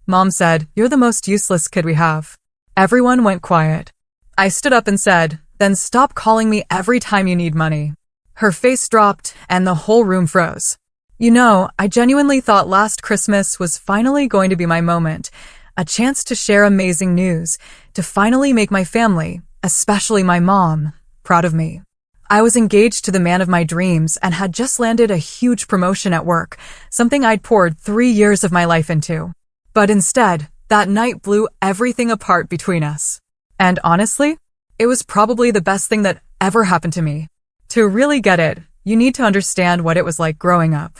Mom said, "You're the most useless kid we have." Everyone went quiet. I stood up and said, "Then stop calling me every time you need money." Her face dropped and the whole room froze. I genuinely thought last Christmas was finally going to be my moment, a chance to share amazing news, to finally make my family, especially my mom, proud of me. I was engaged to the man of my dreams and had just landed a huge promotion at work, something I'd poured 3 years of my life into. But instead, that night blew everything apart between us. And honestly, it was probably the best thing that ever happened to me. To really get it, you need to understand what it was like growing up.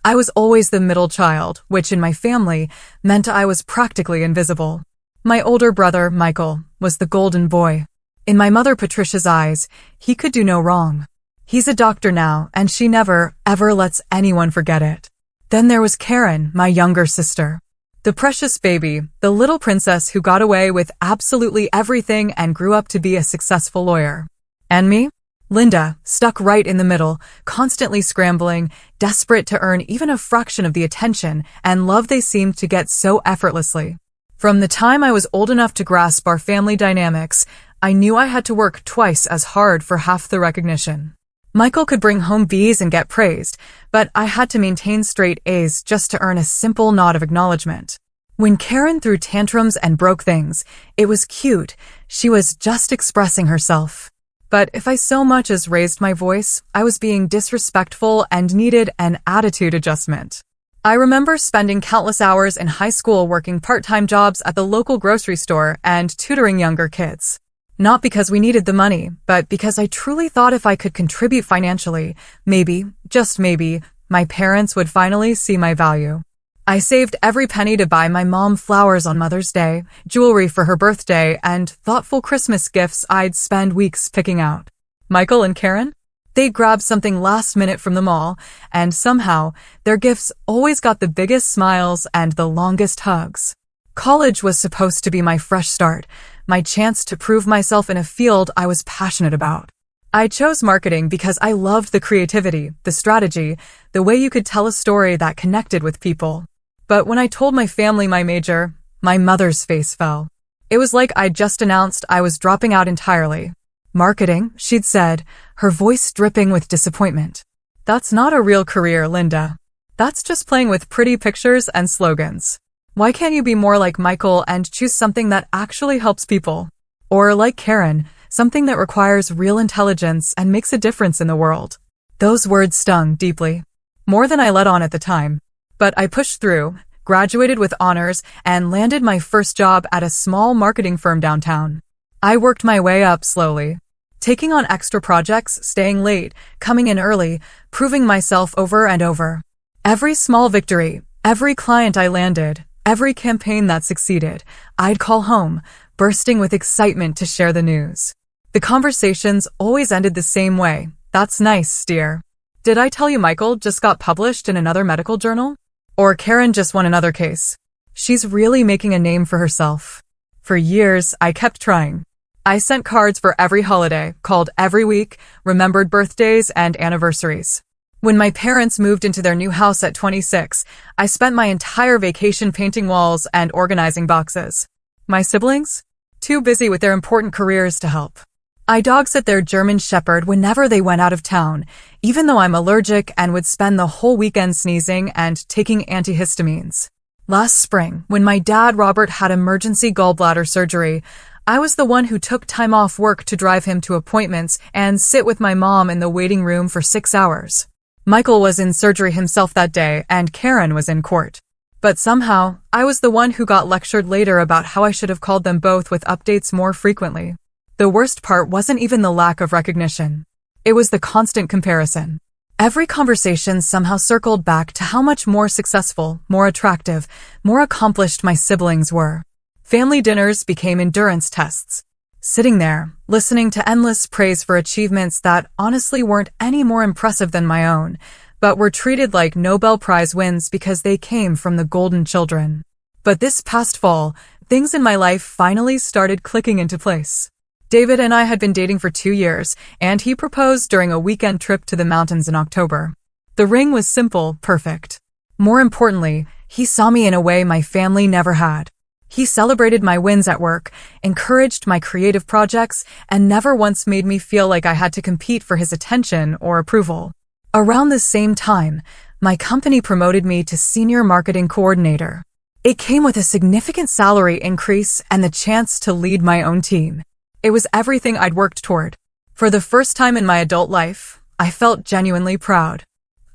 I was always the middle child, which in my family meant I was practically invisible. My older brother, Michael, was the golden boy. In my mother Patricia's eyes, he could do no wrong. He's a doctor now, and she never, ever lets anyone forget it. Then there was Karen, my younger sister. The precious baby, the little princess who got away with absolutely everything and grew up to be a successful lawyer. And me? Linda, stuck right in the middle, constantly scrambling, desperate to earn even a fraction of the attention and love they seemed to get so effortlessly. From the time I was old enough to grasp our family dynamics, I knew I had to work twice as hard for half the recognition. Michael could bring home B's and get praised, but I had to maintain straight A's just to earn a simple nod of acknowledgement. When Karen threw tantrums and broke things, it was cute. She was just expressing herself. But if I so much as raised my voice, I was being disrespectful and needed an attitude adjustment. I remember spending countless hours in high school working part-time jobs at the local grocery store and tutoring younger kids. Not because we needed the money, but because I truly thought if I could contribute financially, maybe, just maybe, my parents would finally see my value. I saved every penny to buy my mom flowers on Mother's Day, jewelry for her birthday, and thoughtful Christmas gifts I'd spend weeks picking out. Michael and Karen? They'd grab something last minute from the mall, and somehow, their gifts always got the biggest smiles and the longest hugs. College was supposed to be my fresh start, my chance to prove myself in a field I was passionate about. I chose marketing because I loved the creativity, the strategy, the way you could tell a story that connected with people. But when I told my family my major, my mother's face fell. It was like I'd just announced I was dropping out entirely. "Marketing," she'd said, her voice dripping with disappointment. "That's not a real career, Linda. That's just playing with pretty pictures and slogans. Why can't you be more like Michael and choose something that actually helps people? Or like Karen, something that requires real intelligence and makes a difference in the world?" Those words stung deeply. More than I let on at the time. But I pushed through, graduated with honors, and landed my first job at a small marketing firm downtown. I worked my way up slowly, taking on extra projects, staying late, coming in early, proving myself over and over. Every small victory, every client I landed, every campaign that succeeded, I'd call home, bursting with excitement to share the news. The conversations always ended the same way. "That's nice, dear. Did I tell you Michael just got published in another medical journal? Or Karen just won another case? She's really making a name for herself." For years, I kept trying. I sent cards for every holiday, called every week, remembered birthdays and anniversaries. When my parents moved into their new house at 26, I spent my entire vacation painting walls and organizing boxes. My siblings? Too busy with their important careers to help. I dog-sit their German Shepherd whenever they went out of town, even though I'm allergic and would spend the whole weekend sneezing and taking antihistamines. Last spring, when my dad Robert had emergency gallbladder surgery, I was the one who took time off work to drive him to appointments and sit with my mom in the waiting room for 6 hours. Michael was in surgery himself that day, and Karen was in court. But somehow, I was the one who got lectured later about how I should have called them both with updates more frequently. The worst part wasn't even the lack of recognition. It was the constant comparison. Every conversation somehow circled back to how much more successful, more attractive, more accomplished my siblings were. Family dinners became endurance tests. Sitting there, listening to endless praise for achievements that honestly weren't any more impressive than my own, but were treated like Nobel Prize wins because they came from the golden children. But this past fall, things in my life finally started clicking into place. David and I had been dating for 2 years, and he proposed during a weekend trip to the mountains in October. The ring was simple, perfect. More importantly, he saw me in a way my family never had. He celebrated my wins at work, encouraged my creative projects, and never once made me feel like I had to compete for his attention or approval. Around the same time, my company promoted me to Senior Marketing Coordinator. It came with a significant salary increase and the chance to lead my own team. It was everything I'd worked toward. For the first time in my adult life, I felt genuinely proud.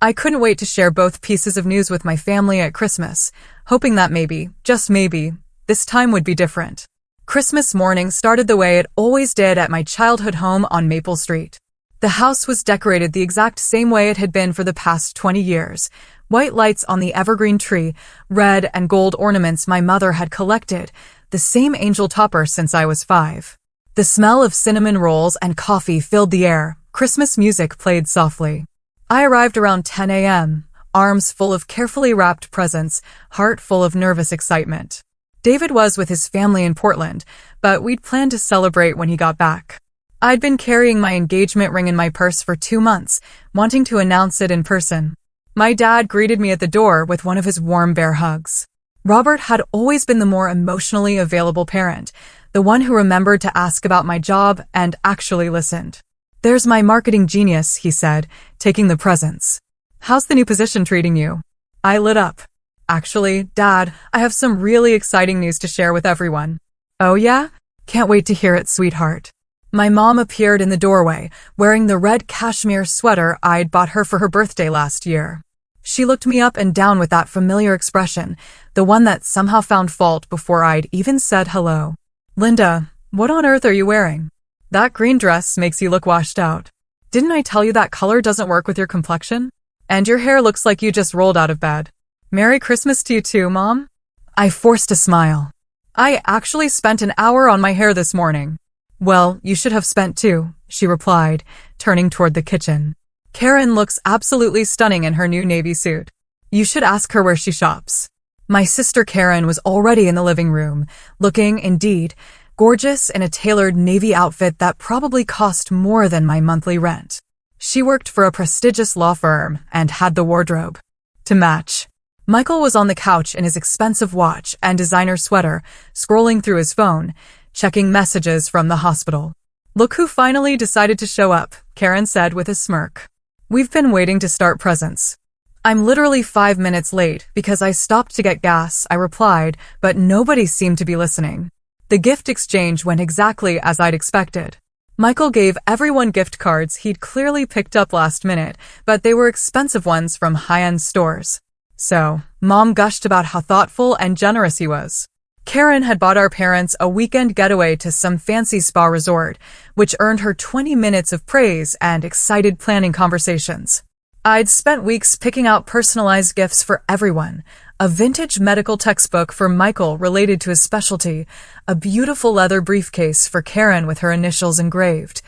I couldn't wait to share both pieces of news with my family at Christmas, hoping that maybe, just maybe, this time would be different. Christmas morning started the way it always did at my childhood home on Maple Street. The house was decorated the exact same way it had been for the past 20 years. White lights on the evergreen tree, red and gold ornaments my mother had collected, the same angel topper since I was 5. The smell of cinnamon rolls and coffee filled the air. Christmas music played softly. I arrived around 10 a.m., arms full of carefully wrapped presents, heart full of nervous excitement. David was with his family in Portland, but we'd planned to celebrate when he got back. I'd been carrying my engagement ring in my purse for 2 months, wanting to announce it in person. My dad greeted me at the door with one of his warm bear hugs. Robert had always been the more emotionally available parent, the one who remembered to ask about my job and actually listened. "There's my marketing genius," he said, taking the presents. "How's the new position treating you?" I lit up. "Actually, Dad, I have some really exciting news to share with everyone." "Oh yeah? Can't wait to hear it, sweetheart." My mom appeared in the doorway, wearing the red cashmere sweater I'd bought her for her birthday last year. She looked me up and down with that familiar expression, the one that somehow found fault before I'd even said hello. "Linda, what on earth are you wearing? That green dress makes you look washed out. Didn't I tell you that color doesn't work with your complexion? And your hair looks like you just rolled out of bed. Merry Christmas to you too, Mom." I forced a smile. "I actually spent an hour on my hair this morning." "Well, you should have spent 2, she replied, turning toward the kitchen. "Karen looks absolutely stunning in her new navy suit. You should ask her where she shops." My sister Karen was already in the living room, looking, indeed, gorgeous in a tailored navy outfit that probably cost more than my monthly rent. She worked for a prestigious law firm and had the wardrobe to match. Michael was on the couch in his expensive watch and designer sweater, scrolling through his phone, checking messages from the hospital. "Look who finally decided to show up," Karen said with a smirk. "We've been waiting to start presents." "I'm literally 5 minutes late because I stopped to get gas," I replied, but nobody seemed to be listening. The gift exchange went exactly as I'd expected. Michael gave everyone gift cards he'd clearly picked up last minute, but they were expensive ones from high-end stores. So, Mom gushed about how thoughtful and generous he was. Karen had bought our parents a weekend getaway to some fancy spa resort, which earned her 20 minutes of praise and excited planning conversations. I'd spent weeks picking out personalized gifts for everyone, a vintage medical textbook for Michael related to his specialty, a beautiful leather briefcase for Karen with her initials engraved,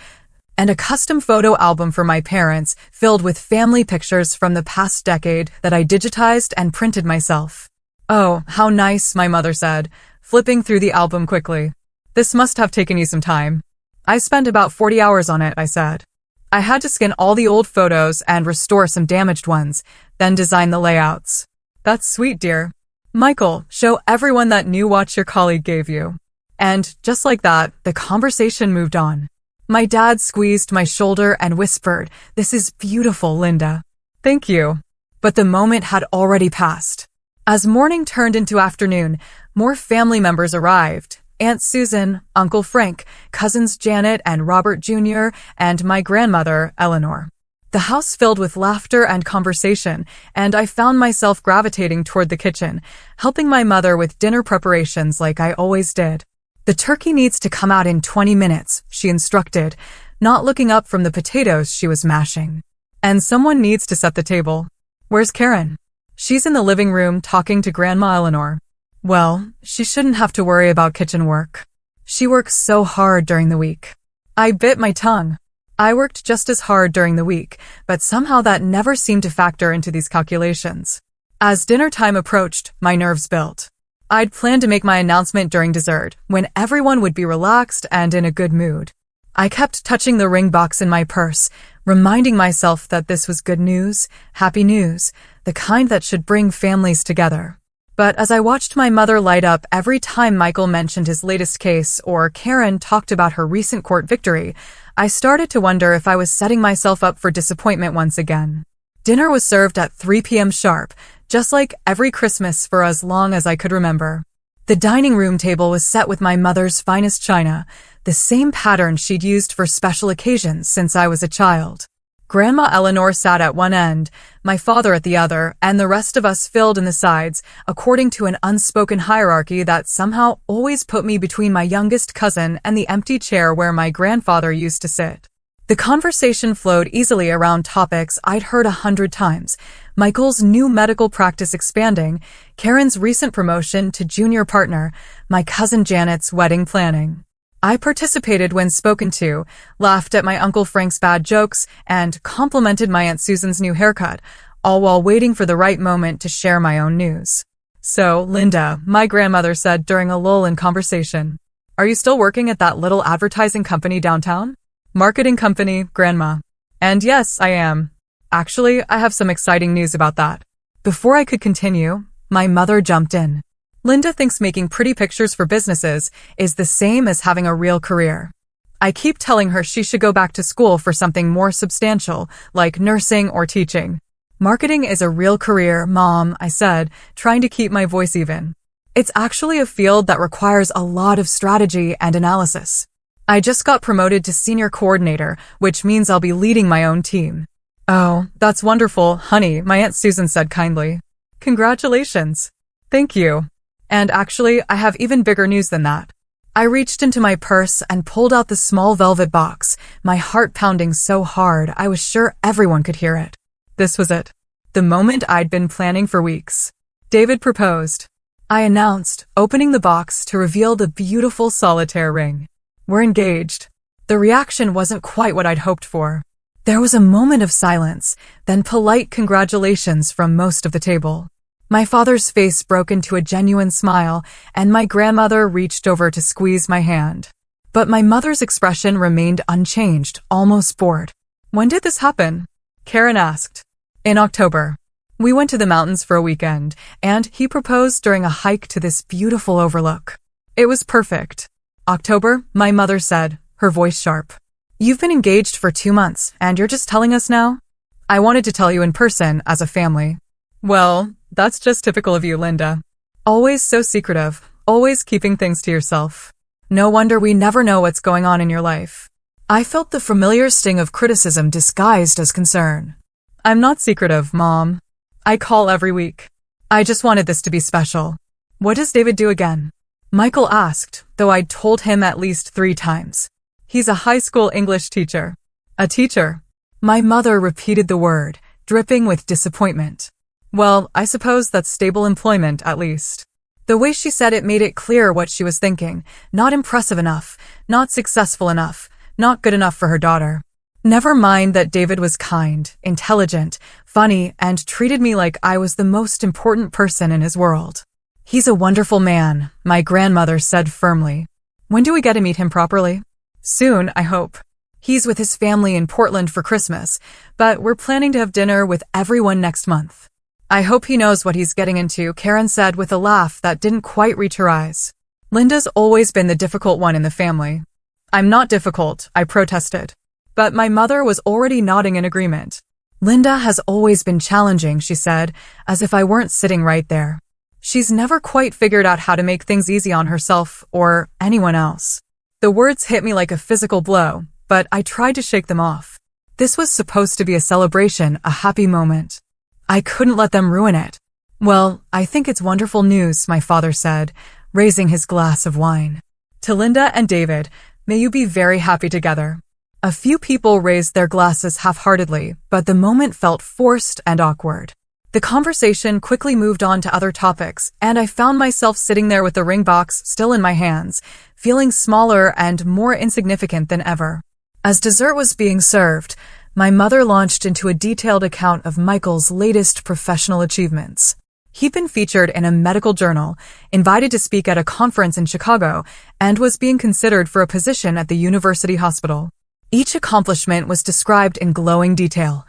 and a custom photo album for my parents filled with family pictures from the past decade that I digitized and printed myself. "Oh, how nice," my mother said, flipping through the album quickly. "This must have taken you some time." "I spent about 40 hours on it," I said. "I had to scan all the old photos and restore some damaged ones, then design the layouts." "That's sweet, dear. Michael, show everyone that new watch your colleague gave you." And just like that, the conversation moved on. My dad squeezed my shoulder and whispered, "This is beautiful, Linda." "Thank you." But the moment had already passed. As morning turned into afternoon, more family members arrived. Aunt Susan, Uncle Frank, cousins Janet and Robert Jr., and my grandmother, Eleanor. The house filled with laughter and conversation, and I found myself gravitating toward the kitchen, helping my mother with dinner preparations like I always did. "The turkey needs to come out in 20 minutes, she instructed, not looking up from the potatoes she was mashing. "And someone needs to set the table." "Where's Karen?" "She's in the living room talking to Grandma Eleanor." "Well, she shouldn't have to worry about kitchen work. She works so hard during the week." I bit my tongue. I worked just as hard during the week, but somehow that never seemed to factor into these calculations. As dinner time approached, my nerves built. I'd planned to make my announcement during dessert, when everyone would be relaxed and in a good mood. I kept touching the ring box in my purse, reminding myself that this was good news, happy news, the kind that should bring families together. But as I watched my mother light up every time Michael mentioned his latest case or Karen talked about her recent court victory, I started to wonder if I was setting myself up for disappointment once again. Dinner was served at 3 p.m. sharp, just like every Christmas for as long as I could remember. The dining room table was set with my mother's finest china, the same pattern she'd used for special occasions since I was a child. Grandma Eleanor sat at one end, my father at the other, and the rest of us filled in the sides, according to an unspoken hierarchy that somehow always put me between my youngest cousin and the empty chair where my grandfather used to sit. The conversation flowed easily around topics I'd heard 100 times. Michael's new medical practice expanding, Karen's recent promotion to junior partner, my cousin Janet's wedding planning. I participated when spoken to, laughed at my Uncle Frank's bad jokes, and complimented my Aunt Susan's new haircut, all while waiting for the right moment to share my own news. "So, Linda," my grandmother said during a lull in conversation, "are you still working at that little advertising company downtown?" "Marketing company, Grandma." "And yes, I am. Actually, I have some exciting news about that." Before I could continue, my mother jumped in. "Linda thinks making pretty pictures for businesses is the same as having a real career. I keep telling her she should go back to school for something more substantial, like nursing or teaching." "Marketing is a real career, Mom," I said, trying to keep my voice even. "It's actually a field that requires a lot of strategy and analysis. I just got promoted to senior coordinator, which means I'll be leading my own team." "Oh, that's wonderful, honey," my Aunt Susan said kindly. "Congratulations." "Thank you. And actually, I have even bigger news than that." I reached into my purse and pulled out the small velvet box, my heart pounding so hard I was sure everyone could hear it. This was it. The moment I'd been planning for weeks. David proposed. I announced, opening the box to reveal the beautiful solitaire ring. "We're engaged." The reaction wasn't quite what I'd hoped for. There was a moment of silence, then polite congratulations from most of the table. My father's face broke into a genuine smile, and my grandmother reached over to squeeze my hand. But my mother's expression remained unchanged, almost bored. "When did this happen?" Karen asked. "In October. We went to the mountains for a weekend, and he proposed during a hike to this beautiful overlook. It was perfect." "October," my mother said, her voice sharp. "You've been engaged for 2 months, and you're just telling us now?" "I wanted to tell you in person, as a family." "Well, that's just typical of you, Linda. Always so secretive, always keeping things to yourself. No wonder we never know what's going on in your life." I felt the familiar sting of criticism disguised as concern. "I'm not secretive, Mom. I call every week. I just wanted this to be special." "What does David do again?" Michael asked, though I'd told him at least 3 times. "He's a high school English teacher." "A teacher?" My mother repeated the word, dripping with disappointment. "Well, I suppose that's stable employment, at least." The way she said it made it clear what she was thinking. Not impressive enough, not successful enough, not good enough for her daughter. Never mind that David was kind, intelligent, funny, and treated me like I was the most important person in his world. "He's a wonderful man," my grandmother said firmly. "When do we get to meet him properly?" "Soon, I hope. He's with his family in Portland for Christmas, but we're planning to have dinner with everyone next month." "I hope he knows what he's getting into," Karen said with a laugh that didn't quite reach her eyes. "Linda's always been the difficult one in the family." "I'm not difficult," I protested. But my mother was already nodding in agreement. "Linda has always been challenging," she said, as if I weren't sitting right there. "She's never quite figured out how to make things easy on herself or anyone else." The words hit me like a physical blow, but I tried to shake them off. This was supposed to be a celebration, a happy moment. I couldn't let them ruin it. "Well, I think it's wonderful news," my father said, raising his glass of wine. "To Linda and David, may you be very happy together." A few people raised their glasses half-heartedly, but the moment felt forced and awkward. The conversation quickly moved on to other topics, and I found myself sitting there with the ring box still in my hands, feeling smaller and more insignificant than ever. As dessert was being served, my mother launched into a detailed account of Michael's latest professional achievements. He'd been featured in a medical journal, invited to speak at a conference in Chicago, and was being considered for a position at the university hospital. Each accomplishment was described in glowing detail.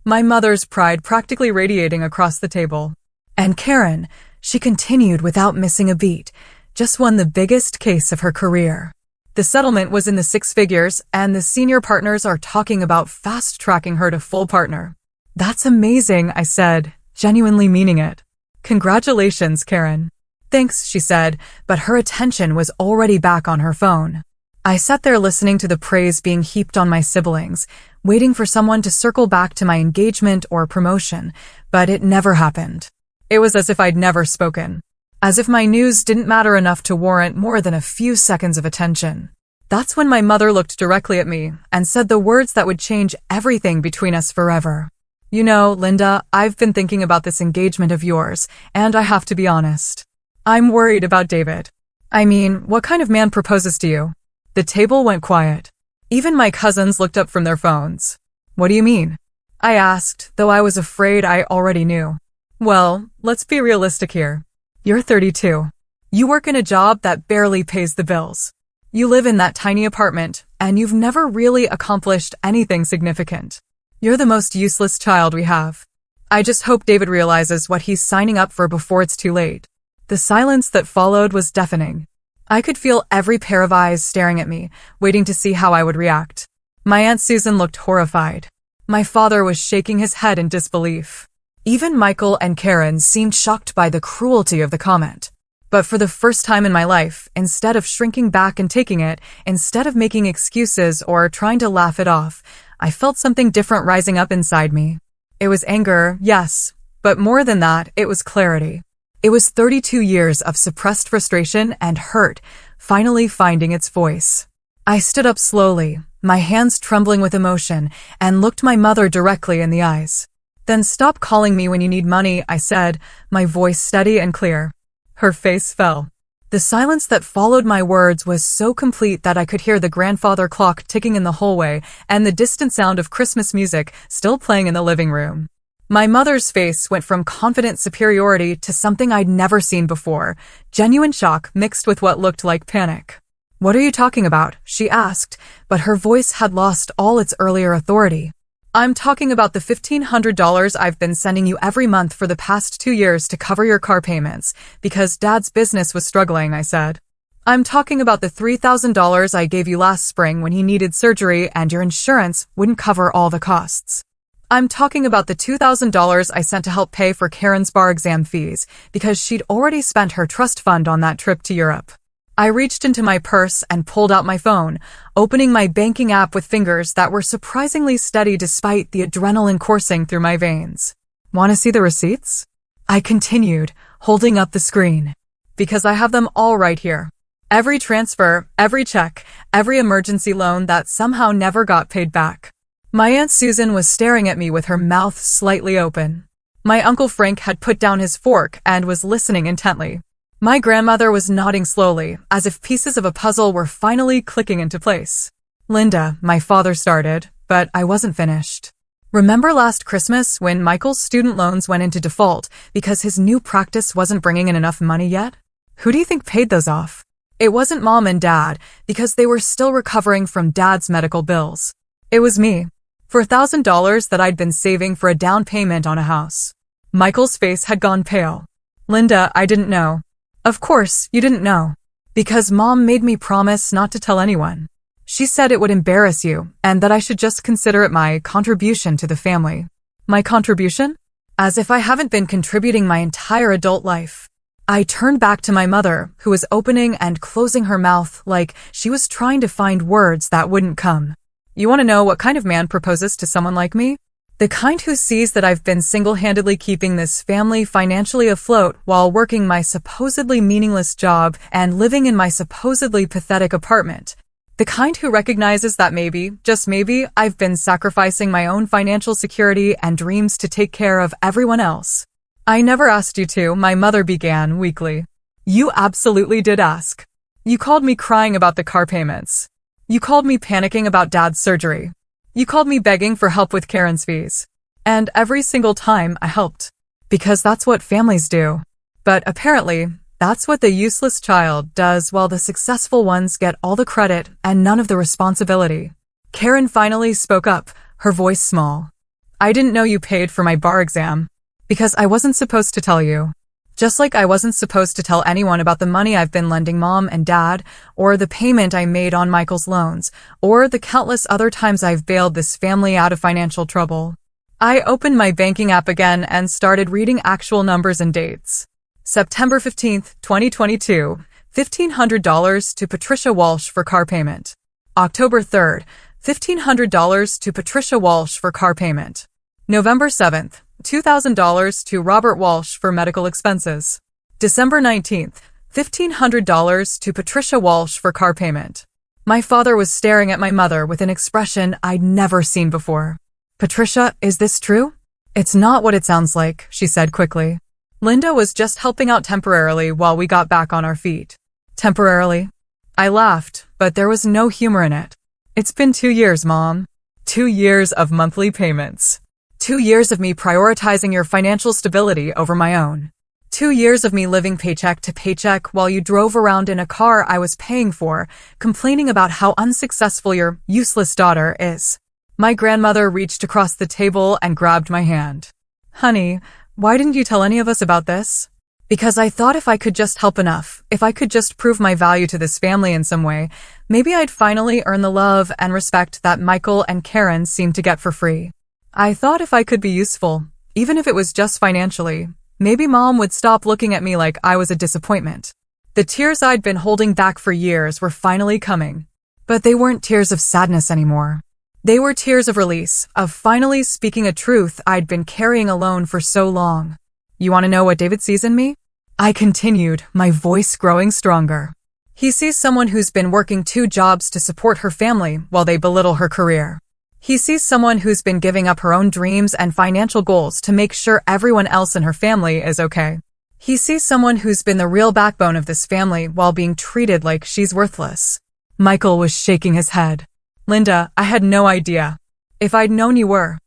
my mother's pride practically radiating across the table. And Karen, she continued without missing a beat, just won the biggest case of her career. The settlement was in the six figures, and the senior partners are talking about fast-tracking her to full partner. That's amazing, I said, genuinely meaning it. Congratulations, Karen. Thanks, she said, but her attention was already back on her phone. I sat there listening to the praise being heaped on my siblings, waiting for someone to circle back to my engagement or promotion, but it never happened. It was as if I'd never spoken. As if my news didn't matter enough to warrant more than a few seconds of attention. That's when my mother looked directly at me and said the words that would change everything between us forever. You know, Linda, I've been thinking about this engagement of yours, and I have to be honest. I'm worried about David. I mean, what kind of man proposes to you? The table went quiet. Even my cousins looked up from their phones. What do you mean? I asked, though I was afraid I already knew. Well, let's be realistic here. You're 32. You work in a job that barely pays the bills. You live in that tiny apartment, and you've never really accomplished anything significant. You're the most useless child we have. I just hope David realizes what he's signing up for before it's too late. The silence that followed was deafening. I could feel every pair of eyes staring at me, waiting to see how I would react. My Aunt Susan looked horrified. My father was shaking his head in disbelief. Even Michael and Karen seemed shocked by the cruelty of the comment. But for the first time in my life, instead of shrinking back and taking it, instead of making excuses or trying to laugh it off, I felt something different rising up inside me. It was anger, yes, but more than that, it was clarity. It was 32 years of suppressed frustration and hurt, finally finding its voice. I stood up slowly, my hands trembling with emotion, and looked my mother directly in the eyes. Then stop calling me when you need money, I said, my voice steady and clear. Her face fell. The silence that followed my words was so complete that I could hear the grandfather clock ticking in the hallway and the distant sound of Christmas music still playing in the living room. My mother's face went from confident superiority to something I'd never seen before, genuine shock mixed with what looked like panic. What are you talking about? She asked, but her voice had lost all its earlier authority. I'm talking about the $1,500 I've been sending you every month for the past 2 years to cover your car payments, because Dad's business was struggling, I said. I'm talking about the $3,000 I gave you last spring when he needed surgery and your insurance wouldn't cover all the costs. I'm talking about the $2,000 I sent to help pay for Karen's bar exam fees, because she'd already spent her trust fund on that trip to Europe. I reached into my purse and pulled out my phone, opening my banking app with fingers that were surprisingly steady despite the adrenaline coursing through my veins. Want to see the receipts? I continued, holding up the screen. Because I have them all right here. Every transfer, every check, every emergency loan that somehow never got paid back. My Aunt Susan was staring at me with her mouth slightly open. My Uncle Frank had put down his fork and was listening intently. My grandmother was nodding slowly, as if pieces of a puzzle were finally clicking into place. Linda, my father started, but I wasn't finished. Remember last Christmas when Michael's student loans went into default because his new practice wasn't bringing in enough money yet? Who do you think paid those off? It wasn't Mom and Dad, because they were still recovering from Dad's medical bills. It was me. For $1,000 that I'd been saving for a down payment on a house. Michael's face had gone pale. Linda, I didn't know. Of course, you didn't know. Because Mom made me promise not to tell anyone. She said it would embarrass you, and that I should just consider it my contribution to the family. My contribution? As if I haven't been contributing my entire adult life. I turned back to my mother, who was opening and closing her mouth like she was trying to find words that wouldn't come. You want to know what kind of man proposes to someone like me? The kind who sees that I've been single-handedly keeping this family financially afloat while working my supposedly meaningless job and living in my supposedly pathetic apartment. The kind who recognizes that maybe, just maybe, I've been sacrificing my own financial security and dreams to take care of everyone else. I never asked you to, my mother began weakly. You absolutely did ask. You called me crying about the car payments. You called me panicking about Dad's surgery. You called me begging for help with Karen's fees. And every single time I helped. Because that's what families do. But apparently, that's what the useless child does while the successful ones get all the credit and none of the responsibility. Karen finally spoke up, her voice small. I didn't know you paid for my bar exam. Because I wasn't supposed to tell you. Just like I wasn't supposed to tell anyone about the money I've been lending mom and dad, or the payment I made on Michael's loans, or the countless other times I've bailed this family out of financial trouble. I opened my banking app again and started reading actual numbers and dates. September 15th, 2022, $1,500 to Patricia Walsh for car payment. October 3rd, $1,500 to Patricia Walsh for car payment. November 7th, $2,000 to Robert Walsh for medical expenses. December 19th, $1,500 to Patricia Walsh for car payment. My father was staring at my mother with an expression I'd never seen before. Patricia, is this true? It's not what it sounds like, she said quickly. Linda was just helping out temporarily while we got back on our feet. Temporarily? I laughed, but there was no humor in it. It's been 2 years, Mom. 2 years of monthly payments. 2 years of me prioritizing your financial stability over my own. 2 years of me living paycheck to paycheck while you drove around in a car I was paying for, complaining about how unsuccessful your useless daughter is. My grandmother reached across the table and grabbed my hand. Honey, why didn't you tell any of us about this? Because I thought if I could just help enough, if I could just prove my value to this family in some way, maybe I'd finally earn the love and respect that Michael and Karen seemed to get for free. I thought if I could be useful, even if it was just financially, maybe Mom would stop looking at me like I was a disappointment. The tears I'd been holding back for years were finally coming. But they weren't tears of sadness anymore. They were tears of release, of finally speaking a truth I'd been carrying alone for so long. You want to know what David sees in me? I continued, my voice growing stronger. He sees someone who's been working 2 jobs to support her family while they belittle her career. He sees someone who's been giving up her own dreams and financial goals to make sure everyone else in her family is okay. He sees someone who's been the real backbone of this family while being treated like she's worthless. Michael was shaking his head. Linda, I had no idea. If I'd known you were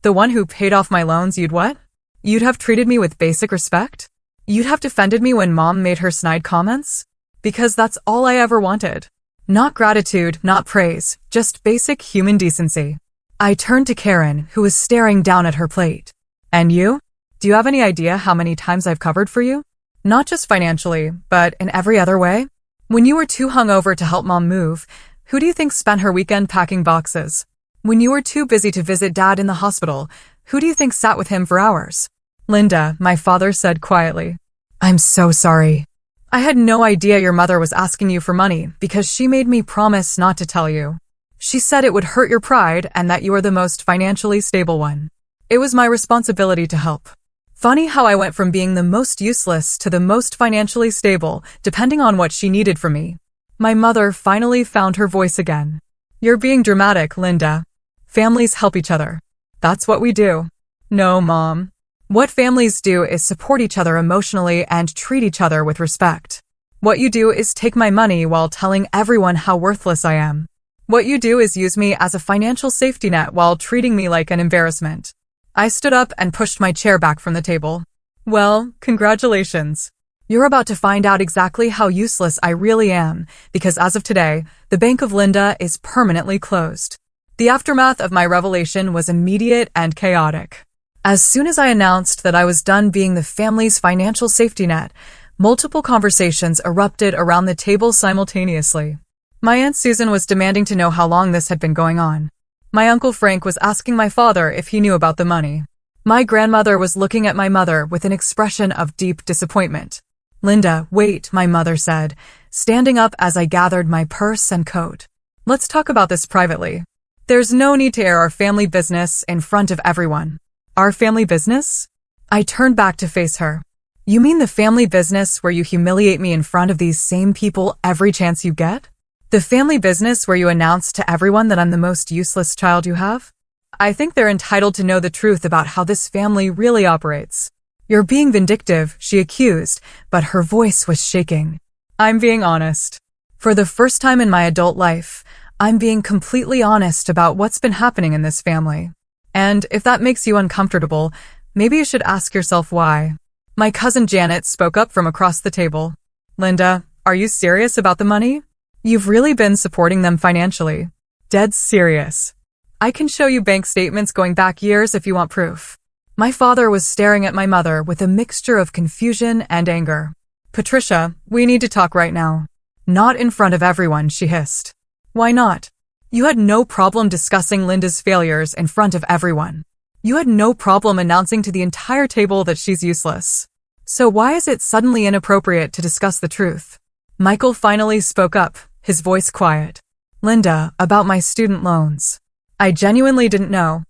the one who paid off my loans, you'd what? You'd have treated me with basic respect? You'd have defended me when Mom made her snide comments? Because that's all I ever wanted. Not gratitude, not praise, just basic human decency. I turned to Karen, who was staring down at her plate. And you? Do you have any idea how many times I've covered for you? Not just financially, but in every other way? When you were too hungover to help Mom move, who do you think spent her weekend packing boxes? When you were too busy to visit Dad in the hospital, who do you think sat with him for hours? Linda, my father said quietly. I'm so sorry. I had no idea your mother was asking you for money because she made me promise not to tell you. She said it would hurt your pride and that you are the most financially stable one. It was my responsibility to help. Funny how I went from being the most useless to the most financially stable, depending on what she needed from me. My mother finally found her voice again. You're being dramatic, Linda. Families help each other. That's what we do. No, Mom. What families do is support each other emotionally and treat each other with respect. What you do is take my money while telling everyone how worthless I am. What you do is use me as a financial safety net while treating me like an embarrassment. I stood up and pushed my chair back from the table. Well, congratulations. You're about to find out exactly how useless I really am, because as of today, the Bank of Linda is permanently closed. The aftermath of my revelation was immediate and chaotic. As soon as I announced that I was done being the family's financial safety net, multiple conversations erupted around the table simultaneously. My Aunt Susan was demanding to know how long this had been going on. My Uncle Frank was asking my father if he knew about the money. My grandmother was looking at my mother with an expression of deep disappointment. Linda, wait, my mother said, standing up as I gathered my purse and coat. Let's talk about this privately. There's no need to air our family business in front of everyone. Our family business? I turned back to face her. You mean the family business where you humiliate me in front of these same people every chance you get? The family business where you announce to everyone that I'm the most useless child you have? I think they're entitled to know the truth about how this family really operates. You're being vindictive, she accused, but her voice was shaking. I'm being honest. For the first time in my adult life, I'm being completely honest about what's been happening in this family. And if that makes you uncomfortable, maybe you should ask yourself why. My cousin Janet spoke up from across the table. Linda, are you serious about the money? You've really been supporting them financially. Dead serious. I can show you bank statements going back years if you want proof. My father was staring at my mother with a mixture of confusion and anger. Patricia, we need to talk right now. Not in front of everyone, she hissed. Why not? You had no problem discussing Linda's failures in front of everyone. You had no problem announcing to the entire table that she's useless. So why is it suddenly inappropriate to discuss the truth? Michael finally spoke up, his voice quiet. Linda, about my student loans. I genuinely didn't know.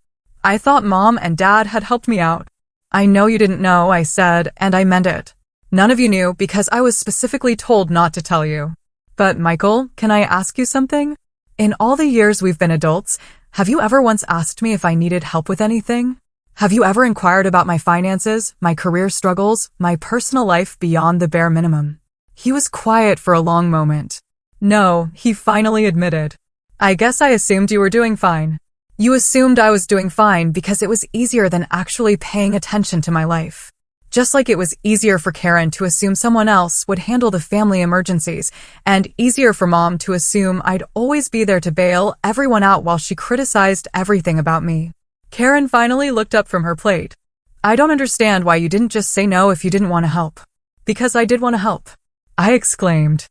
I thought Mom and Dad had helped me out. I know you didn't know, I said, and I meant it. None of you knew because I was specifically told not to tell you. But Michael, can I ask you something? In all the years we've been adults, have you ever once asked me if I needed help with anything? Have you ever inquired about my finances, my career struggles, my personal life beyond the bare minimum? He was quiet for a long moment. No, he finally admitted. I guess I assumed you were doing fine. You assumed I was doing fine because it was easier than actually paying attention to my life. Just like it was easier for Karen to assume someone else would handle the family emergencies, and easier for Mom to assume I'd always be there to bail everyone out while she criticized everything about me. Karen finally looked up from her plate. I don't understand why you didn't just say no if you didn't want to help. Because I did want to help. I exclaimed.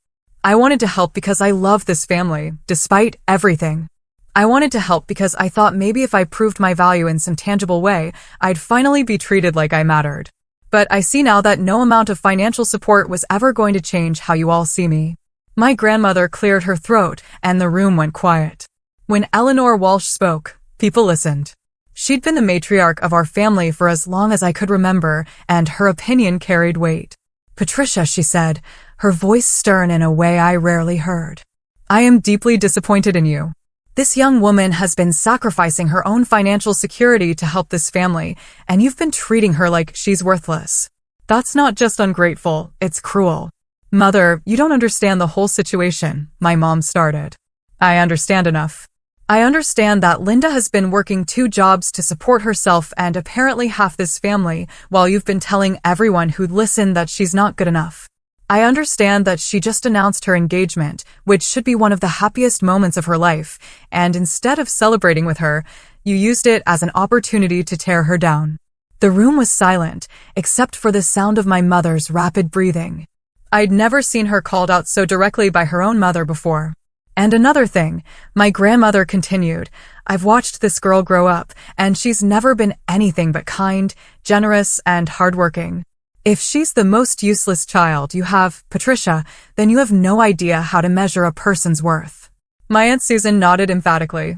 I wanted to help because I love this family, despite everything. I wanted to help because I thought maybe if I proved my value in some tangible way, I'd finally be treated like I mattered. But I see now that no amount of financial support was ever going to change how you all see me. My grandmother cleared her throat, and the room went quiet. When Eleanor Walsh spoke, people listened. She'd been the matriarch of our family for as long as I could remember, and her opinion carried weight. Patricia, she said, her voice stern in a way I rarely heard. I am deeply disappointed in you. This young woman has been sacrificing her own financial security to help this family, and you've been treating her like she's worthless. That's not just ungrateful, it's cruel. Mother, you don't understand the whole situation, my mom started. I understand enough. I understand that Linda has been working 2 jobs to support herself and apparently half this family, while you've been telling everyone who'd listen that she's not good enough. I understand that she just announced her engagement, which should be one of the happiest moments of her life, and instead of celebrating with her, you used it as an opportunity to tear her down. The room was silent, except for the sound of my mother's rapid breathing. I'd never seen her called out so directly by her own mother before. And another thing, my grandmother continued, I've watched this girl grow up, and she's never been anything but kind, generous, and hardworking. If she's the most useless child you have, Patricia, then you have no idea how to measure a person's worth. My Aunt Susan nodded emphatically.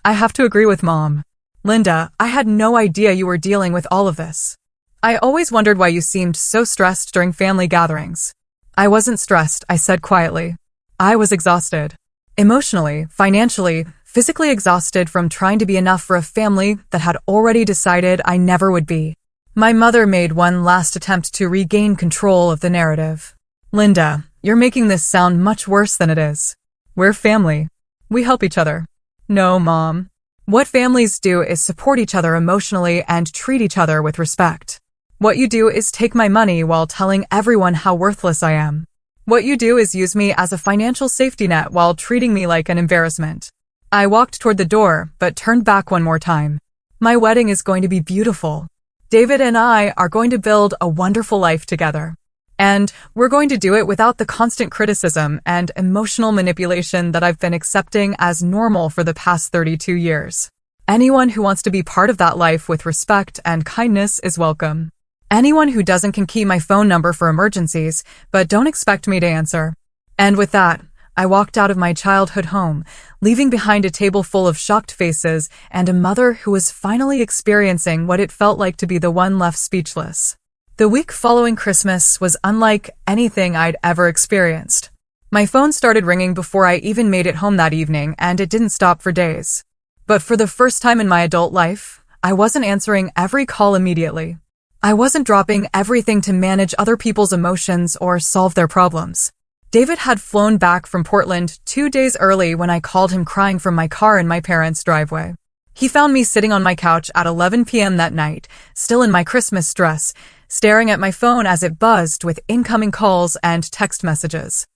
I have to agree with Mom. Linda, I had no idea you were dealing with all of this. I always wondered why you seemed so stressed during family gatherings. I wasn't stressed, I said quietly. I was exhausted. Emotionally, financially, physically exhausted from trying to be enough for a family that had already decided I never would be. My mother made one last attempt to regain control of the narrative. Linda, you're making this sound much worse than it is. We're family. We help each other. No, Mom. What families do is support each other emotionally and treat each other with respect. What you do is take my money while telling everyone how worthless I am. What you do is use me as a financial safety net while treating me like an embarrassment. I walked toward the door, but turned back one more time. My wedding is going to be beautiful. David and I are going to build a wonderful life together. And we're going to do it without the constant criticism and emotional manipulation that I've been accepting as normal for the past 32 years. Anyone who wants to be part of that life with respect and kindness is welcome. Anyone who doesn't can keep my phone number for emergencies, but don't expect me to answer. And with that, I walked out of my childhood home, leaving behind a table full of shocked faces and a mother who was finally experiencing what it felt like to be the one left speechless. The week following Christmas was unlike anything I'd ever experienced. My phone started ringing before I even made it home that evening, and it didn't stop for days. But for the first time in my adult life, I wasn't answering every call immediately. I wasn't dropping everything to manage other people's emotions or solve their problems. David had flown back from Portland 2 days early when I called him crying from my car in my parents' driveway. He found me sitting on my couch at 11 p.m. that night, still in my Christmas dress, staring at my phone as it buzzed with incoming calls and text messages.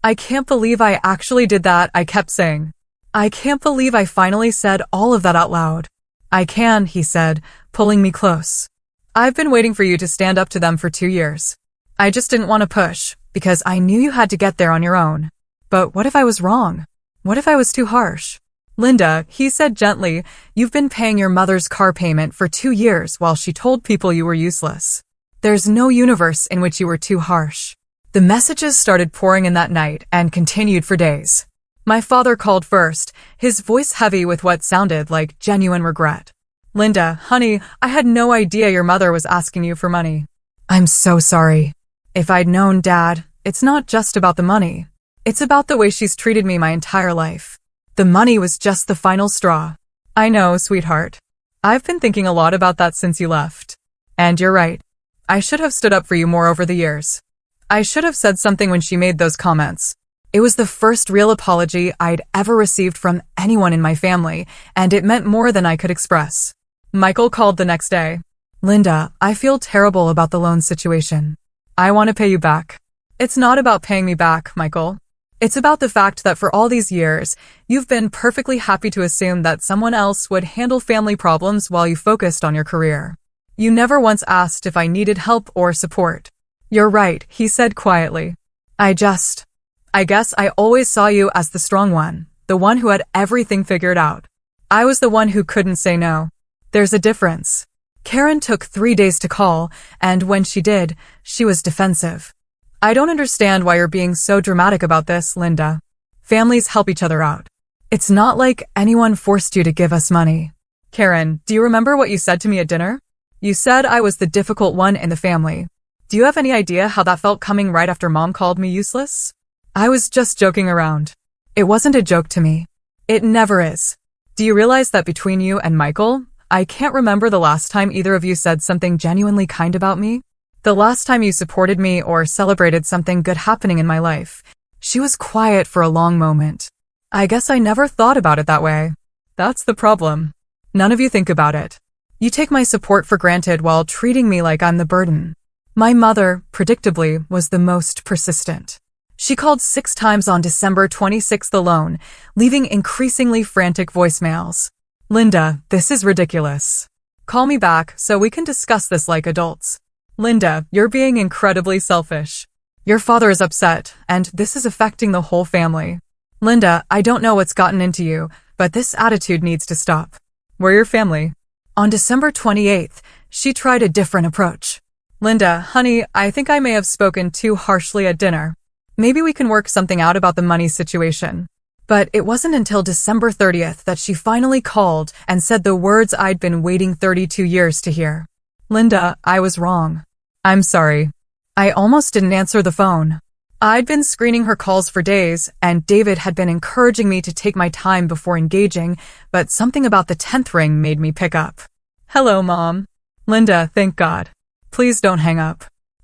I can't believe I actually did that, I kept saying. I can't believe I finally said all of that out loud. I can, he said, pulling me close. I've been waiting for you to stand up to them for 2 years. I just didn't want to push, because I knew you had to get there on your own. But what if I was wrong? What if I was too harsh? Linda, he said gently, you've been paying your mother's car payment for 2 years while she told people you were useless. There's no universe in which you were too harsh. The messages started pouring in that night and continued for days. My father called first, his voice heavy with what sounded like genuine regret. Linda, honey, I had no idea your mother was asking you for money. I'm so sorry. If I'd known, Dad, it's not just about the money. It's about the way she's treated me my entire life. The money was just the final straw. I know, sweetheart. I've been thinking a lot about that since you left. And you're right. I should have stood up for you more over the years. I should have said something when she made those comments. It was the first real apology I'd ever received from anyone in my family, and it meant more than I could express. Michael called the next day. Linda, I feel terrible about the loan situation. I want to pay you back. It's not about paying me back, Michael. It's about the fact that for all these years, you've been perfectly happy to assume that someone else would handle family problems while you focused on your career. You never once asked if I needed help or support. You're right, he said quietly. I guess I always saw you as the strong one, the one who had everything figured out. I was the one who couldn't say no. There's a difference. Karen took 3 days to call, and when she did, she was defensive. I don't understand why you're being so dramatic about this, Linda. Families help each other out. It's not like anyone forced you to give us money. Karen, do you remember what you said to me at dinner? You said I was the difficult one in the family. Do you have any idea how that felt coming right after Mom called me useless? I was just joking around. It wasn't a joke to me. It never is. Do you realize that between you and Michael, I can't remember the last time either of you said something genuinely kind about me? The last time you supported me or celebrated something good happening in my life. She was quiet for a long moment. I guess I never thought about it that way. That's the problem. None of you think about it. You take my support for granted while treating me like I'm the burden. My mother, predictably, was the most persistent. She called 6 times on December 26th alone, leaving increasingly frantic voicemails. Linda, this is ridiculous. Call me back so we can discuss this like adults. Linda, you're being incredibly selfish. Your father is upset, and this is affecting the whole family. Linda, I don't know what's gotten into you, but this attitude needs to stop. We're your family. On December 28th, she tried a different approach. Linda, honey, I think I may have spoken too harshly at dinner. Maybe we can work something out about the money situation. But it wasn't until December 30th that she finally called and said the words I'd been waiting 32 years to hear. Linda, I was wrong. I'm sorry. I almost didn't answer the phone. I'd been screening her calls for days, and David had been encouraging me to take my time before engaging, but something about the 10th ring made me pick up. Hello, Mom. Linda, thank God. Please don't hang up.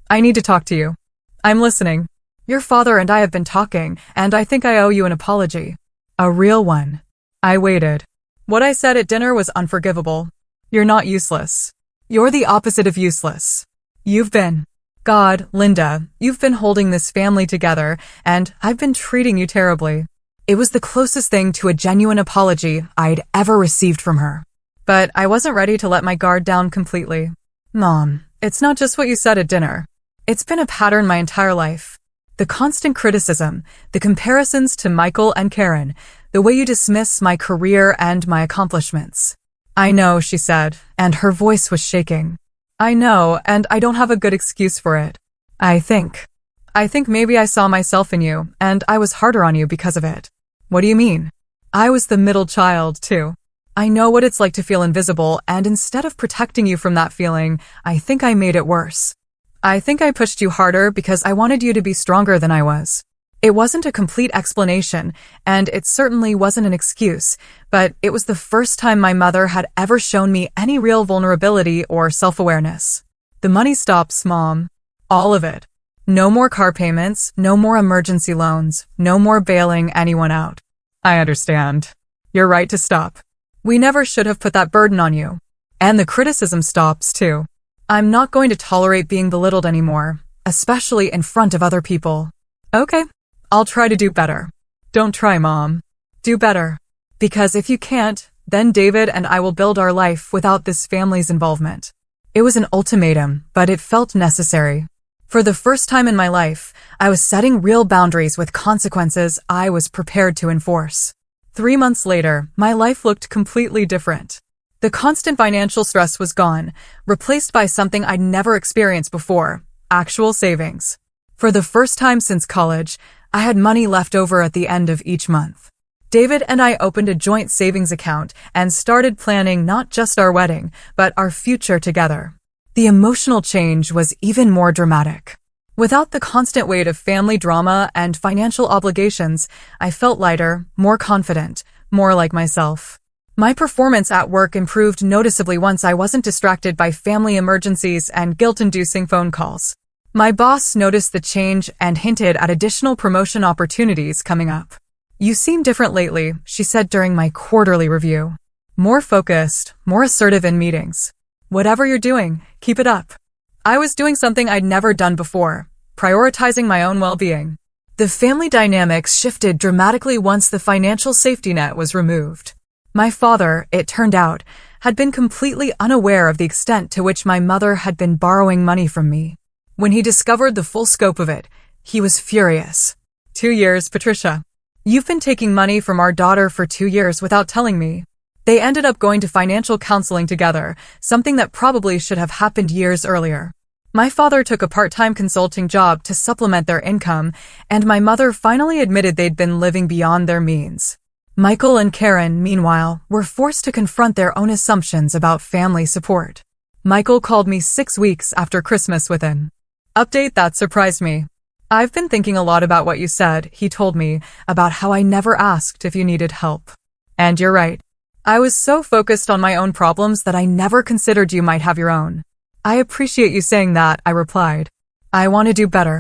I need to talk to you. I'm listening. Your father and I have been talking, and I think I owe you an apology. A real one. I waited. What I said at dinner was unforgivable. You're not useless. You're the opposite of useless. You've been. God, Linda, you've been holding this family together, and I've been treating you terribly. It was the closest thing to a genuine apology I'd ever received from her. But I wasn't ready to let my guard down completely. Mom, it's not just what you said at dinner. It's been a pattern my entire life. The constant criticism, the comparisons to Michael and Karen, the way you dismiss my career and my accomplishments. I know, she said, and her voice was shaking. I know, and I don't have a good excuse for it. I think maybe I saw myself in you, and I was harder on you because of it. What do you mean? I was the middle child, too. I know what it's like to feel invisible, and instead of protecting you from that feeling, I think I made it worse. I think I pushed you harder because I wanted you to be stronger than I was. It wasn't a complete explanation, and it certainly wasn't an excuse, but it was the first time my mother had ever shown me any real vulnerability or self-awareness. The money stops, Mom. All of it. No more car payments, no more emergency loans, no more bailing anyone out. I understand. You're right to stop. We never should have put that burden on you. And the criticism stops, too. I'm not going to tolerate being belittled anymore, especially in front of other people. Okay, I'll try to do better. Don't try, Mom. Do better. Because if you can't, then David and I will build our life without this family's involvement. It was an ultimatum, but it felt necessary. For the first time in my life, I was setting real boundaries with consequences I was prepared to enforce. 3 months later, my life looked completely different. The constant financial stress was gone, replaced by something I'd never experienced before: actual savings. For the first time since college, I had money left over at the end of each month. David and I opened a joint savings account and started planning not just our wedding, but our future together. The emotional change was even more dramatic. Without the constant weight of family drama and financial obligations, I felt lighter, more confident, more like myself. My performance at work improved noticeably once I wasn't distracted by family emergencies and guilt-inducing phone calls. My boss noticed the change and hinted at additional promotion opportunities coming up. "You seem different lately," she said during my quarterly review. "More focused, more assertive in meetings. Whatever you're doing, keep it up." I was doing something I'd never done before: prioritizing my own well-being. The family dynamics shifted dramatically once the financial safety net was removed. My father, it turned out, had been completely unaware of the extent to which my mother had been borrowing money from me. When he discovered the full scope of it, he was furious. 2 years, Patricia. You've been taking money from our daughter for 2 years without telling me." They ended up going to financial counseling together, something that probably should have happened years earlier. My father took a part-time consulting job to supplement their income, and my mother finally admitted they'd been living beyond their means. Michael and Karen, meanwhile, were forced to confront their own assumptions about family support. Michael called me 6 weeks after Christmas with an update that surprised me. "I've been thinking a lot about what you said," he told me, "about how I never asked if you needed help. And you're right. I was so focused on my own problems that I never considered you might have your own." "I appreciate you saying that," I replied. "I want to do better.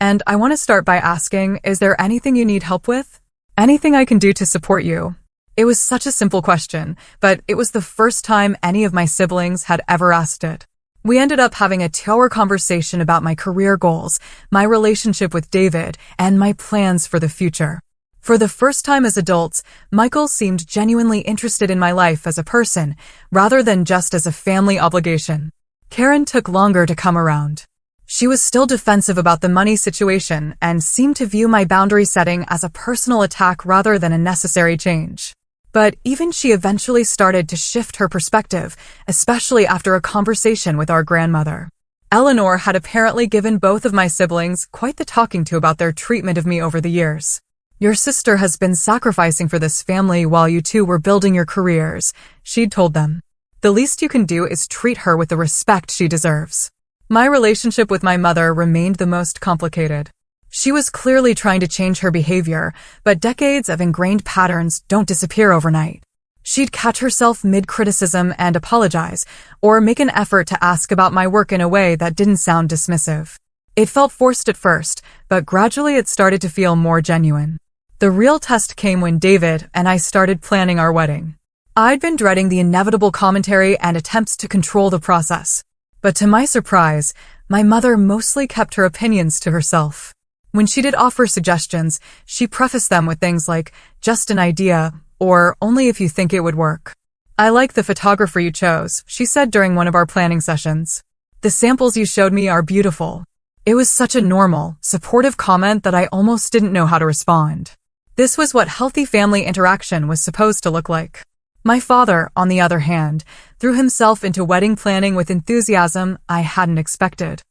And I want to start by asking, is there anything you need help with? Anything I can do to support you?" It was such a simple question, but it was the first time any of my siblings had ever asked it. We ended up having a 2-hour conversation about my career goals, my relationship with David, and my plans for the future. For the first time as adults, Michael seemed genuinely interested in my life as a person, rather than just as a family obligation. Karen took longer to come around. She was still defensive about the money situation and seemed to view my boundary setting as a personal attack rather than a necessary change. But even she eventually started to shift her perspective, especially after a conversation with our grandmother. Eleanor had apparently given both of my siblings quite the talking to about their treatment of me over the years. "Your sister has been sacrificing for this family while you two were building your careers," she'd told them. "The least you can do is treat her with the respect she deserves." My relationship with my mother remained the most complicated. She was clearly trying to change her behavior, but decades of ingrained patterns don't disappear overnight. She'd catch herself mid-criticism and apologize, or make an effort to ask about my work in a way that didn't sound dismissive. It felt forced at first, but gradually it started to feel more genuine. The real test came when David and I started planning our wedding. I'd been dreading the inevitable commentary and attempts to control the process. But to my surprise, my mother mostly kept her opinions to herself. When she did offer suggestions, she prefaced them with things like, "just an idea," or "only if you think it would work." "I like the photographer you chose," she said during one of our planning sessions. "The samples you showed me are beautiful." It was such a normal, supportive comment that I almost didn't know how to respond. This was what healthy family interaction was supposed to look like. My father, on the other hand, threw himself into wedding planning with enthusiasm I hadn't expected.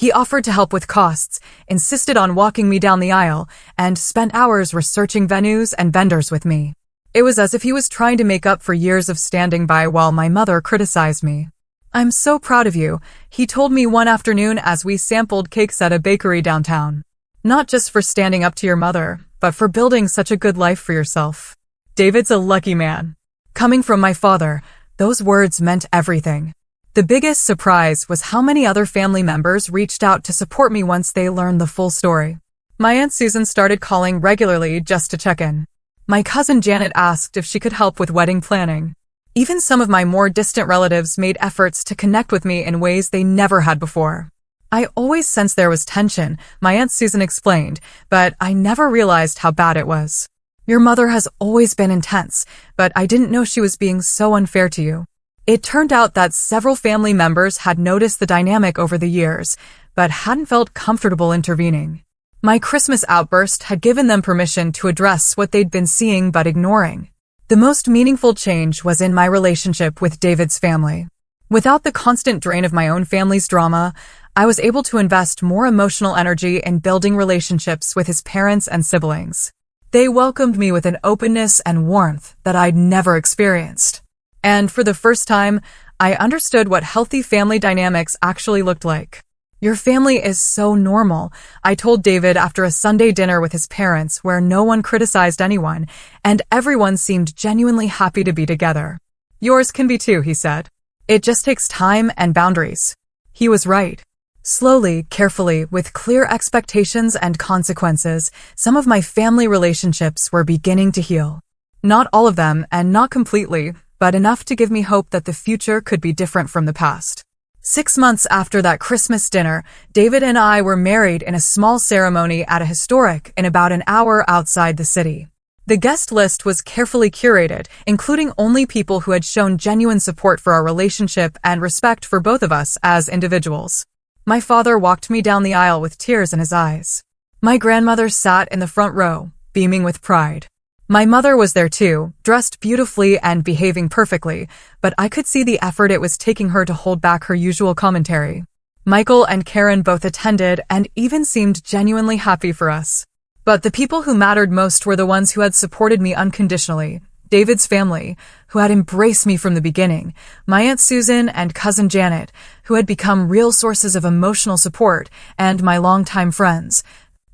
He offered to help with costs, insisted on walking me down the aisle, and spent hours researching venues and vendors with me. It was as if he was trying to make up for years of standing by while my mother criticized me. "I'm so proud of you," he told me one afternoon as we sampled cakes at a bakery downtown. "Not just for standing up to your mother, but for building such a good life for yourself. David's a lucky man." Coming from my father, those words meant everything. The biggest surprise was how many other family members reached out to support me once they learned the full story. My Aunt Susan started calling regularly just to check in. My cousin Janet asked if she could help with wedding planning. Even some of my more distant relatives made efforts to connect with me in ways they never had before. I always sensed there was tension, my Aunt Susan explained, but I never realized how bad it was. Your mother has always been intense, but I didn't know she was being so unfair to you. It turned out that several family members had noticed the dynamic over the years, but hadn't felt comfortable intervening. My Christmas outburst had given them permission to address what they'd been seeing but ignoring. The most meaningful change was in my relationship with David's family. Without the constant drain of my own family's drama, I was able to invest more emotional energy in building relationships with his parents and siblings. They welcomed me with an openness and warmth that I'd never experienced. And for the first time, I understood what healthy family dynamics actually looked like. Your family is so normal, I told David after a Sunday dinner with his parents where no one criticized anyone, and everyone seemed genuinely happy to be together. Yours can be too, he said. It just takes time and boundaries. He was right. Slowly, carefully, with clear expectations and consequences, some of my family relationships were beginning to heal. Not all of them, and not completely, but enough to give me hope that the future could be different from the past. 6 months after that Christmas dinner, David and I were married in a small ceremony at a historic in about an hour outside the city. The guest list was carefully curated, including only people who had shown genuine support for our relationship and respect for both of us as individuals. My father walked me down the aisle with tears in his eyes. My grandmother sat in the front row, beaming with pride. My mother was there too, dressed beautifully and behaving perfectly, but I could see the effort it was taking her to hold back her usual commentary. Michael and Karen both attended and even seemed genuinely happy for us. But the people who mattered most were the ones who had supported me unconditionally. David's family, who had embraced me from the beginning, my Aunt Susan and cousin Janet, who had become real sources of emotional support, and my longtime friends,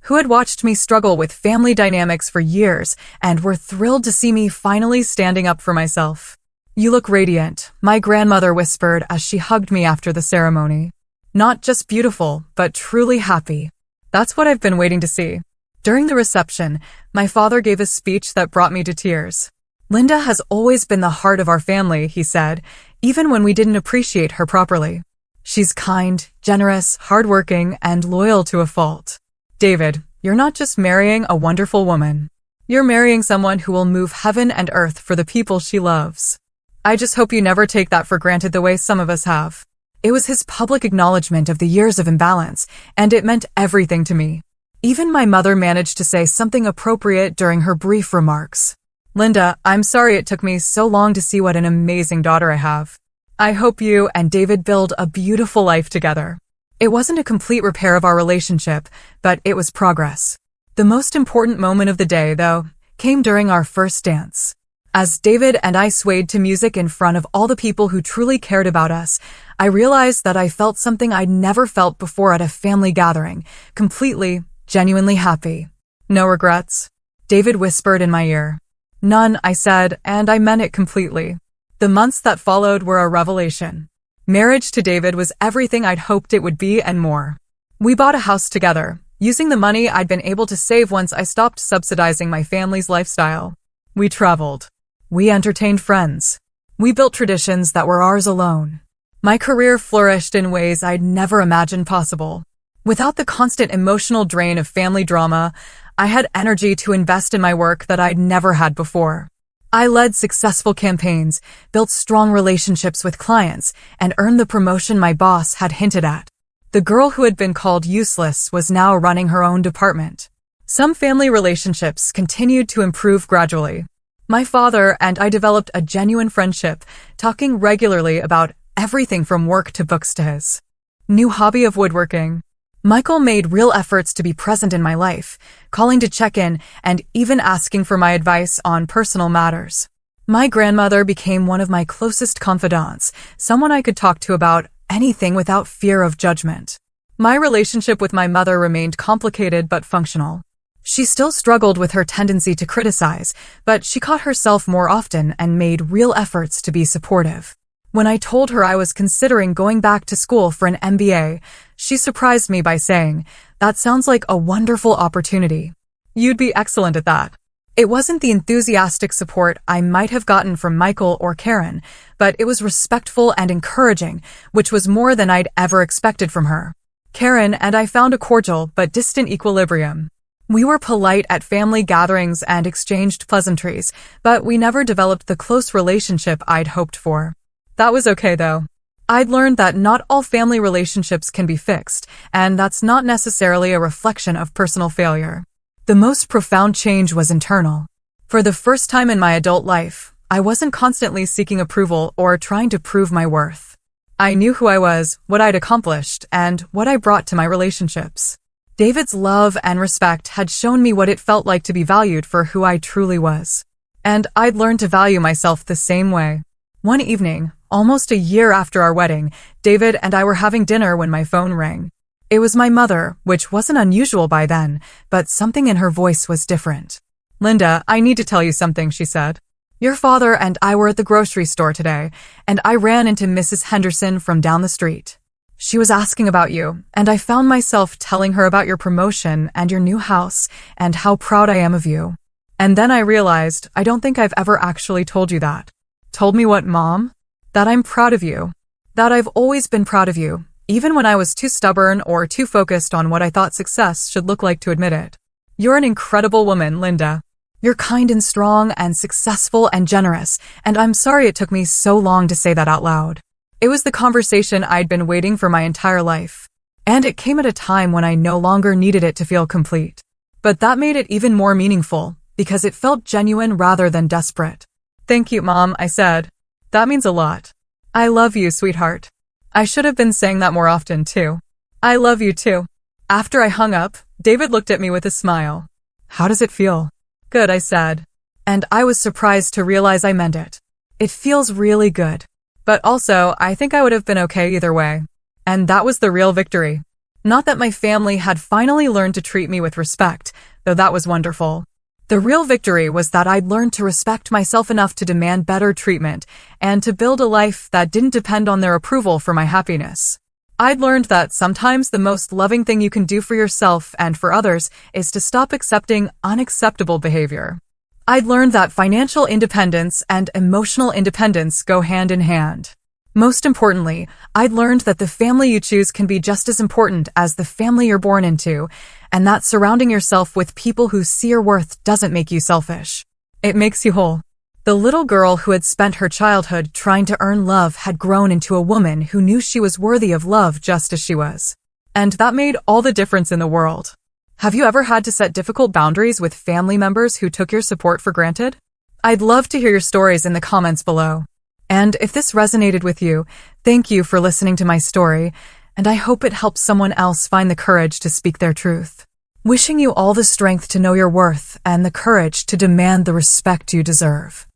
who had watched me struggle with family dynamics for years and were thrilled to see me finally standing up for myself. You look radiant, my grandmother whispered as she hugged me after the ceremony. Not just beautiful, but truly happy. That's what I've been waiting to see. During the reception, my father gave a speech that brought me to tears. Linda has always been the heart of our family, he said, even when we didn't appreciate her properly. She's kind, generous, hardworking, and loyal to a fault. David, you're not just marrying a wonderful woman. You're marrying someone who will move heaven and earth for the people she loves. I just hope you never take that for granted the way some of us have. It was his public acknowledgement of the years of imbalance, and it meant everything to me. Even my mother managed to say something appropriate during her brief remarks. Linda, I'm sorry it took me so long to see what an amazing daughter I have. I hope you and David build a beautiful life together. It wasn't a complete repair of our relationship, but it was progress. The most important moment of the day, though, came during our first dance. As David and I swayed to music in front of all the people who truly cared about us, I realized that I felt something I'd never felt before at a family gathering, completely, genuinely happy. No regrets? David whispered in my ear. None, I said, and I meant it completely. The months that followed were a revelation. Marriage to David was everything I'd hoped it would be and more. We bought a house together, using the money I'd been able to save once I stopped subsidizing my family's lifestyle. We traveled. We entertained friends. We built traditions that were ours alone. My career flourished in ways I'd never imagined possible. Without the constant emotional drain of family drama, I had energy to invest in my work that I'd never had before. I led successful campaigns, built strong relationships with clients, and earned the promotion my boss had hinted at. The girl who had been called useless was now running her own department. Some family relationships continued to improve gradually. My father and I developed a genuine friendship, talking regularly about everything from work to books to his new hobby of woodworking. Michael made real efforts to be present in my life, calling to check in and even asking for my advice on personal matters. My grandmother became one of my closest confidants, someone I could talk to about anything without fear of judgment. My relationship with my mother remained complicated but functional. She still struggled with her tendency to criticize, but she caught herself more often and made real efforts to be supportive. When I told her I was considering going back to school for an MBA, she surprised me by saying, "That sounds like a wonderful opportunity. You'd be excellent at that." It wasn't the enthusiastic support I might have gotten from Michael or Karen, but it was respectful and encouraging, which was more than I'd ever expected from her. Karen and I found a cordial but distant equilibrium. We were polite at family gatherings and exchanged pleasantries, but we never developed the close relationship I'd hoped for. That was okay though. I'd learned that not all family relationships can be fixed, and that's not necessarily a reflection of personal failure. The most profound change was internal. For the first time in my adult life, I wasn't constantly seeking approval or trying to prove my worth. I knew who I was, what I'd accomplished, and what I brought to my relationships. David's love and respect had shown me what it felt like to be valued for who I truly was. And I'd learned to value myself the same way. One evening, almost a year after our wedding, David and I were having dinner when my phone rang. It was my mother, which wasn't unusual by then, but something in her voice was different. "Linda, I need to tell you something," she said. "Your father and I were at the grocery store today, and I ran into Mrs. Henderson from down the street. She was asking about you, and I found myself telling her about your promotion and your new house and how proud I am of you. And then I realized I don't think I've ever actually told you that." "Told me what, Mom?" "That I'm proud of you. That I've always been proud of you, even when I was too stubborn or too focused on what I thought success should look like to admit it. You're an incredible woman, Linda. You're kind and strong and successful and generous, and I'm sorry it took me so long to say that out loud." It was the conversation I'd been waiting for my entire life. And it came at a time when I no longer needed it to feel complete. But that made it even more meaningful, because it felt genuine rather than desperate. "Thank you, Mom," I said. "That means a lot. I love you, sweetheart." I should have been saying that more often, too. "I love you, too." After I hung up, David looked at me with a smile. "How does it feel?" "Good," I said. And I was surprised to realize I meant it. It feels really good. But also, I think I would have been okay either way. And that was the real victory. Not that my family had finally learned to treat me with respect, though that was wonderful. The real victory was that I'd learned to respect myself enough to demand better treatment and to build a life that didn't depend on their approval for my happiness. I'd learned that sometimes the most loving thing you can do for yourself and for others is to stop accepting unacceptable behavior. I'd learned that financial independence and emotional independence go hand in hand. Most importantly, I'd learned that the family you choose can be just as important as the family you're born into, and that surrounding yourself with people who see your worth doesn't make you selfish. It makes you whole. The little girl who had spent her childhood trying to earn love had grown into a woman who knew she was worthy of love just as she was. And that made all the difference in the world. Have you ever had to set difficult boundaries with family members who took your support for granted? I'd love to hear your stories in the comments below. And if this resonated with you, thank you for listening to my story, and I hope it helps someone else find the courage to speak their truth. Wishing you all the strength to know your worth and the courage to demand the respect you deserve.